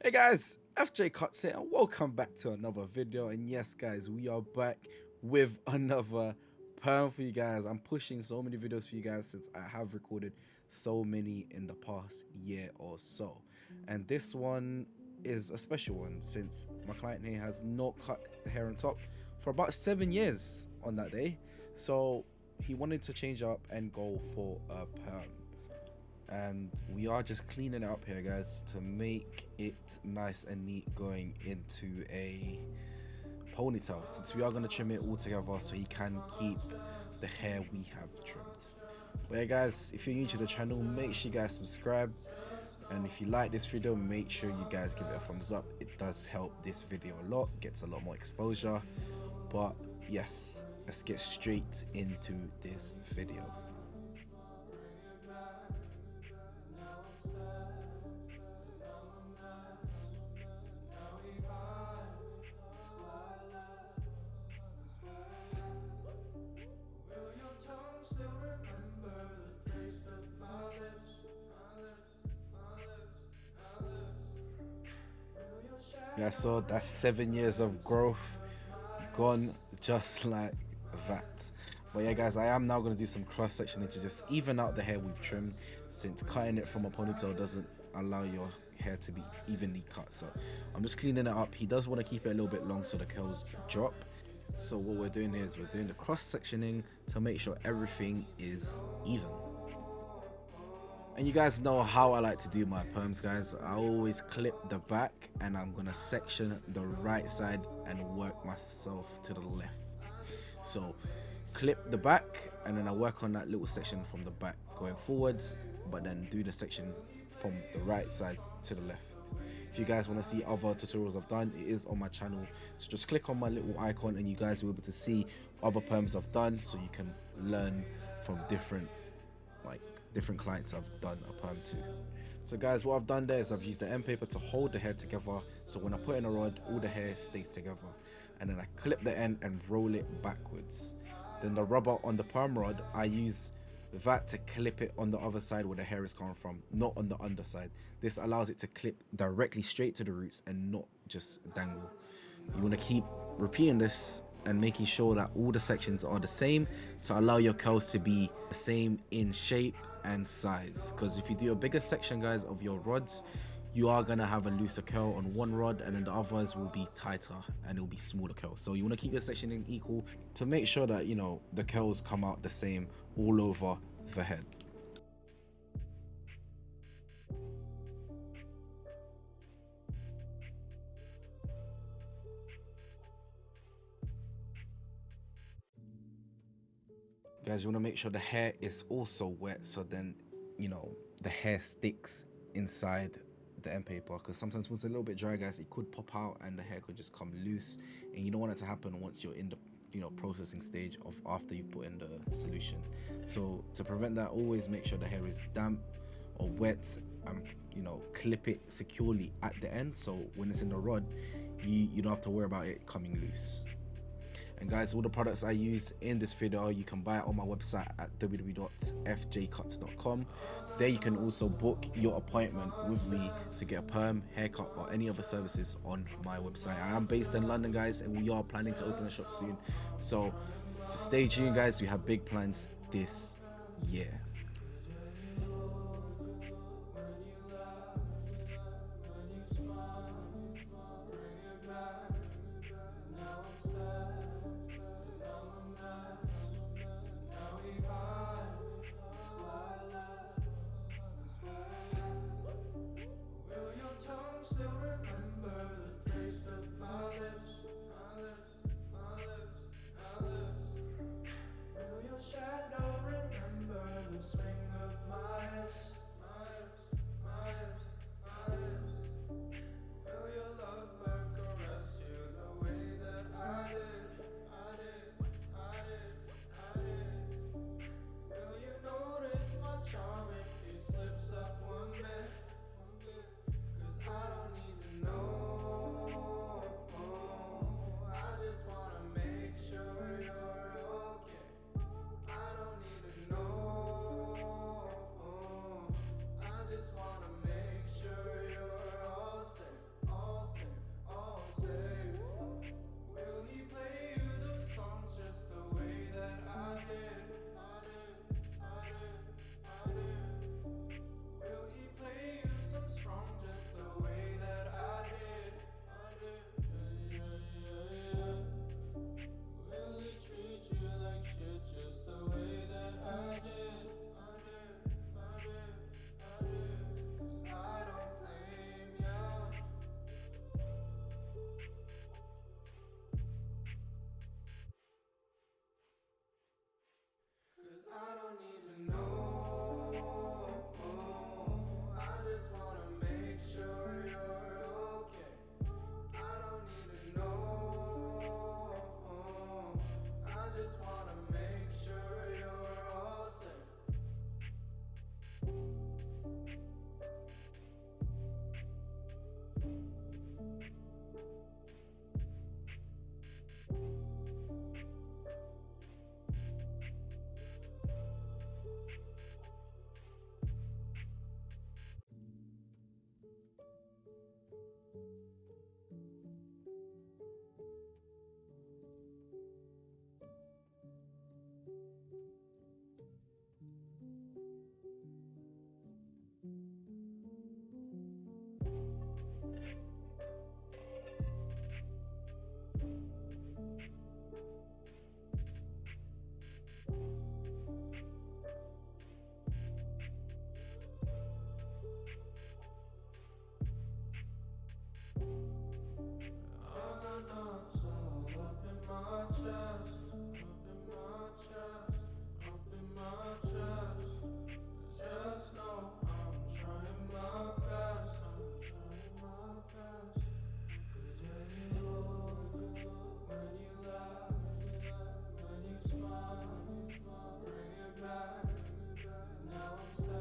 Hey guys, FJ Cuts here and welcome back to another video. And yes guys, we are back with another perm for you guys. I'm pushing so many videos for you guys since I have recorded so many in the past year or so. And this one is a special one since my client here has not cut the hair on top for about 7 years on that day. So he wanted to change up and go for a perm, and we are just cleaning it up here guys to make it nice and neat going into a ponytail, since we are going to trim it all together so he can keep the hair we have trimmed. But yeah guys, if you're new to the channel, make sure you guys subscribe, and if you like this video, make sure you guys give it a thumbs up. It does help this video a lot, gets a lot more exposure. But yes, let's get straight into this video. Yeah, so that's 7 years of growth gone just like that. But yeah guys, I am now going to do some cross sectioning to just even out the hair we've trimmed, since cutting it from a ponytail doesn't allow your hair to be evenly cut. So I'm just cleaning it up. He does want to keep it a little bit long so the curls drop. So what we're doing here is we're doing the cross sectioning to make sure everything is even. And you guys know how I like to do my perms guys. I always clip the back and I'm gonna section the right side and work myself to the left. So clip the back and then I work on that little section from the back going forwards, but then do the section from the right side to the left. If you guys want to see other tutorials I've done, it is on my channel, so just click on my little icon and you guys will be able to see other perms I've done, so you can learn from different clients I've done a perm to. So guys, what I've done there is I've used the end paper to hold the hair together, so when I put in a rod, all the hair stays together, and then I clip the end and roll it backwards. Then the rubber on the perm rod, I use that to clip it on the other side where the hair is coming from, not on the underside. This allows it to clip directly straight to the roots and not just dangle. You want to keep repeating this and making sure that all the sections are the same to allow your curls to be the same in shape and size. Because if you do a bigger section guys of your rods, you are gonna have a looser curl on one rod and then the others will be tighter and it will be smaller curls. So you want to keep your sectioning equal to make sure that, you know, the curls come out the same all over the head. Guys, you want to make sure the hair is also wet, so then, you know, the hair sticks inside the end paper, because sometimes when it's a little bit dry guys, it could pop out and the hair could just come loose, and you don't want it to happen once you're in the, you know, processing stage of after you put in the solution. So to prevent that, always make sure the hair is damp or wet, and you know, clip it securely at the end, so when it's in the rod, you don't have to worry about it coming loose. And guys, all the products I use in this video, you can buy it on my website at www.fjcuts.com. There you can also book your appointment with me to get a perm, haircut, or any other services on my website. I am based in London guys, and we are planning to open a shop soon, so just stay tuned guys. We have big plans this year.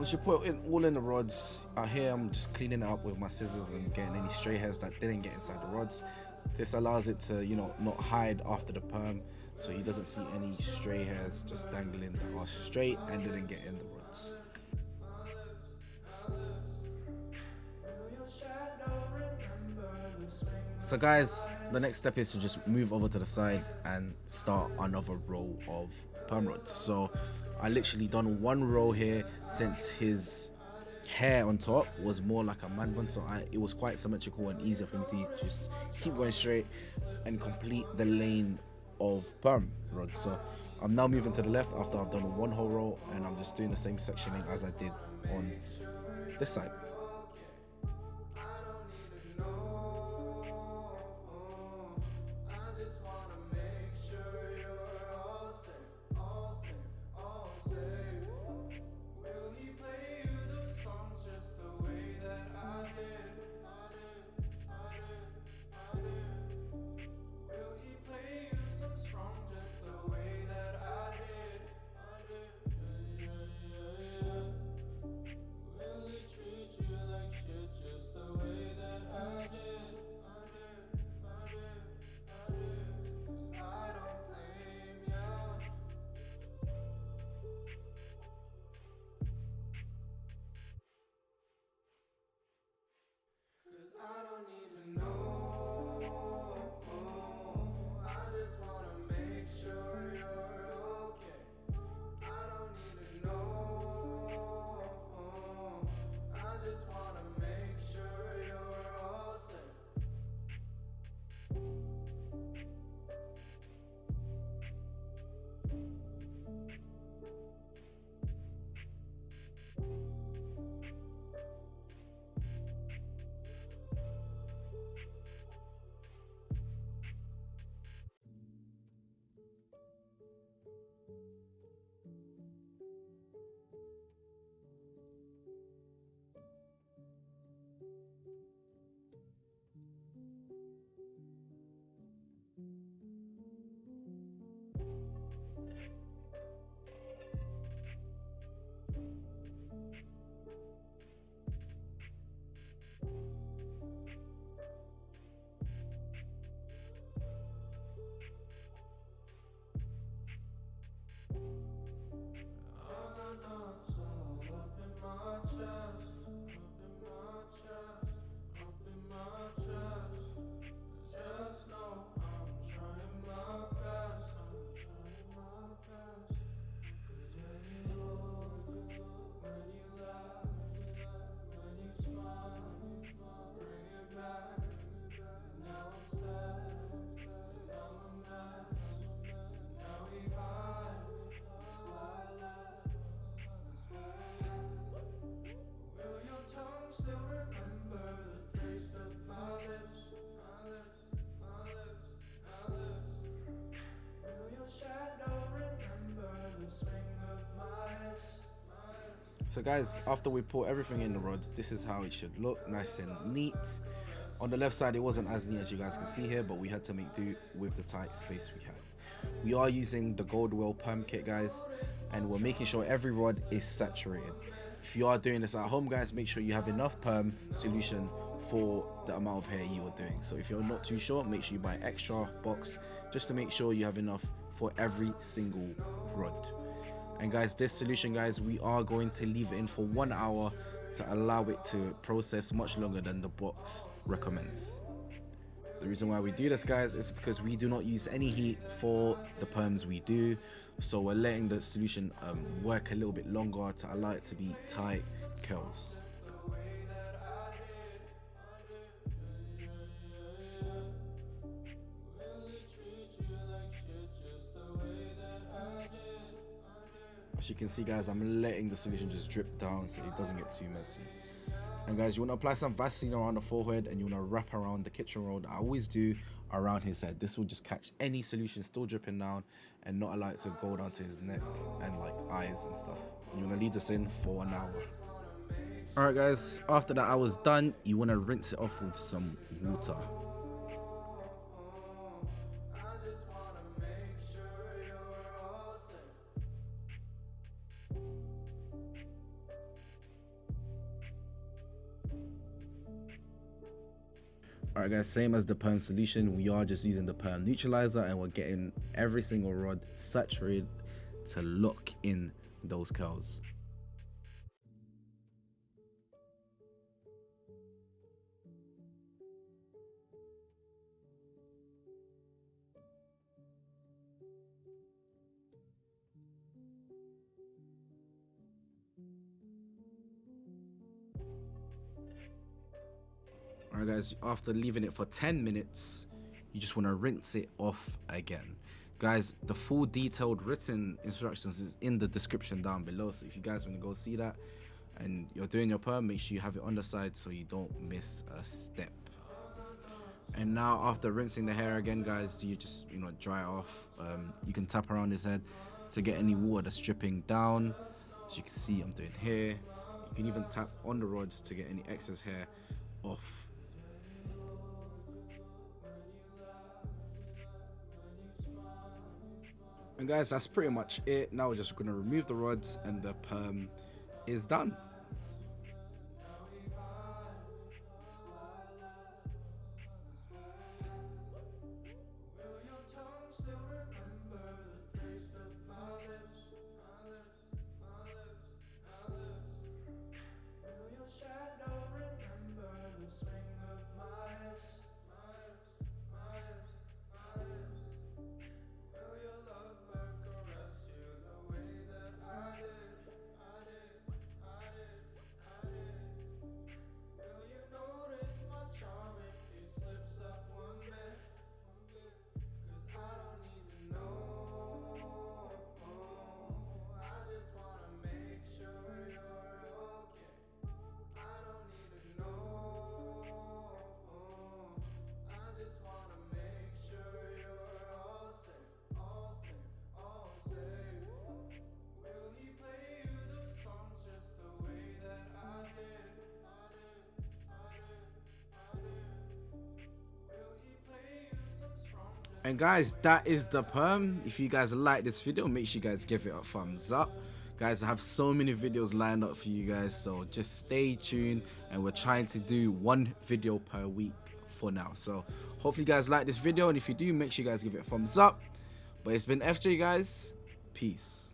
Once you put it all in the rods, out here I'm just cleaning it up with my scissors and getting any stray hairs that didn't get inside the rods. This allows it to, you know, not hide after the perm, so he doesn't see any stray hairs just dangling that are straight and didn't get in the rods. So guys, the next step is to just move over to the side and start another row of perm rods. So I literally done one row here, since his hair on top was more like a man bun, so it was quite symmetrical and easier for me to just keep going straight and complete the lane of perm rods. So I'm now moving to the left after I've done one whole row, and I'm just doing the same sectioning as I did on this side. So guys, after we put everything in the rods, this is how it should look, nice and neat. On the left side, it wasn't as neat as you guys can see here, but we had to make do with the tight space we had. We are using the Goldwell perm kit, guys, and we're making sure every rod is saturated. If you are doing this at home, guys, make sure you have enough perm solution for the amount of hair you are doing. So if you're not too sure, make sure you buy extra box just to make sure you have enough for every single rod. And guys, this solution, guys, we are going to leave it in for 1 hour to allow it to process much longer than the box recommends. The reason why we do this, guys, is because we do not use any heat for the perms we do, so we're letting the solution work a little bit longer to allow it to be tight curls. As you can see, guys, I'm letting the solution just drip down so it doesn't get too messy. And guys, you want to apply some Vaseline around the forehead, and you want to wrap around the kitchen roll that I always do around his head. This will just catch any solution still dripping down and not allow it to go down to his neck and like eyes and stuff. And you want to leave this in for 1 hour. Alright guys, after that hour's done, you want to rinse it off with some water. Alright guys, same as the perm solution, we are just using the perm neutralizer and we're getting every single rod saturated to lock in those curls. Alright guys, after leaving it for 10 minutes, you just want to rinse it off again. Guys, the full detailed written instructions is in the description down below, so if you guys want to go see that and you're doing your perm, make sure you have it on the side so you don't miss a step. And now after rinsing the hair again guys, you just dry it off. You can tap around his head to get any water that's dripping down. As you can see, I'm doing here. You can even tap on the rods to get any excess hair off. And guys, that's pretty much it. Now we're just gonna remove the rods and the perm is done. And guys, that is the perm. If you guys like this video, make sure you guys give it a thumbs up. Guys, I have so many videos lined up for you guys, so just stay tuned, and we're trying to do 1 video per week for now. So hopefully you guys like this video, and if you do, make sure you guys give it a thumbs up. But it's been FJ guys, peace.